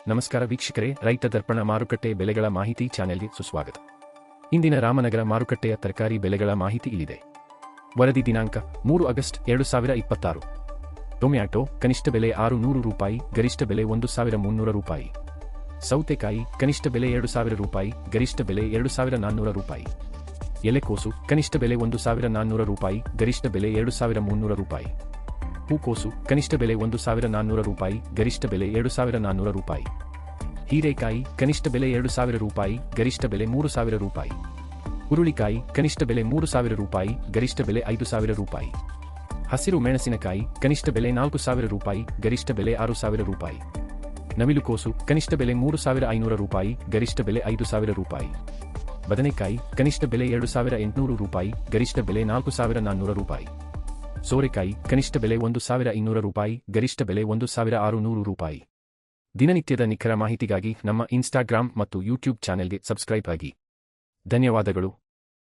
ನಮಸ್ಕಾರ ವೀಕ್ಷಕರೇ, ರೈತ ದರ್ಪಣ ಮಾರುಕಟ್ಟೆ ಬೆಲೆಗಳ ಮಾಹಿತಿ ಚಾನೆಲ್ಗೆ ಸುಸ್ವಾಗತ. ಇಂದಿನ ರಾಮನಗರ ಮಾರುಕಟ್ಟೆಯ ತರಕಾರಿ ಬೆಲೆಗಳ ಮಾಹಿತಿ ಇಲ್ಲಿದೆ. ವರದಿ ದಿನಾಂಕ 3 ಆಗಸ್ಟ್ 2026. ಟೊಮ್ಯಾಟೊ ಕನಿಷ್ಠ ಬೆಲೆ 600 ರೂಪಾಯಿ, ಗರಿಷ್ಠ ಬೆಲೆ 1300 ರೂಪಾಯಿ. ಸೌತೆಕಾಯಿ ಕನಿಷ್ಠ ಬೆಲೆ 2000 ರೂಪಾಯಿ, ಗರಿಷ್ಠ ಬೆಲೆ 2400 ರೂಪಾಯಿ. ಎಲೆಕೋಸು ಕನಿಷ್ಠ ಬೆಲೆ 1400 ರೂಪಾಯಿ, ಗರಿಷ್ಠ ಬೆಲೆ 2300 ರೂಪಾಯಿ. ಹೂಕೋಸು ಕನಿಷ್ಠ ಬೆಲೆ 1400 ರೂಪಾಯಿ, ಗರಿಷ್ಠ ಬೆಲೆ 2400 ರೂಪಾಯಿ. ಹೀರೆಕಾಯಿ ಕನಿಷ್ಠ ಬೆಲೆ 2000 ರೂಪಾಯಿ, ಗರಿಷ್ಠ ಬೆಲೆ 3000 ರೂಪಾಯಿ. ಹುರುಳಿಕಾಯಿ ಕನಿಷ್ಠ ಬೆಲೆ 3000 ರೂಪಾಯಿ, ಗರಿಷ್ಠ ಬೆಲೆ 5000 ರೂಪಾಯಿ. ಹಸಿರು ಮೆಣಸಿನಕಾಯಿ ಕನಿಷ್ಠ ಬೆಲೆ 4000 ರೂಪಾಯಿ, ಗರಿಷ್ಠ ಬೆಲೆ 6000 ರೂಪಾಯಿ. ನವಿಲುಕೋಸು ಕನಿಷ್ಠ ಬೆಲೆ 3500 ರೂಪಾಯಿ, ಗರಿಷ್ಠ ಬೆಲೆ 5000 ರೂಪಾಯಿ. ಬದನೆಕಾಯಿ ಕನಿಷ್ಠ ಬೆಲೆ 2800 ರೂಪಾಯಿ, ಗರಿಷ್ಠ ಬೆಲೆ 4400 ರೂಪಾಯಿ. ಸೋರೆಕಾಯಿ ಕನಿಷ್ಠ ಬೆಲೆ 1200 ರೂಪಾಯಿ, ಗರಿಷ್ಠ ಬೆಲೆ 1600 ರೂಪಾಯಿ. ದಿನನಿತ್ಯದ ನಿಖರ ಮಾಹಿತಿಗಾಗಿ ನಮ್ಮ ಇನ್ಸ್ಟಾಗ್ರಾಮ್ ಮತ್ತು ಯೂಟ್ಯೂಬ್ ಚಾನೆಲ್ಗೆ ಸಬ್ಸ್ಕ್ರೈಬ್ ಆಗಿ. ಧನ್ಯವಾದಗಳು.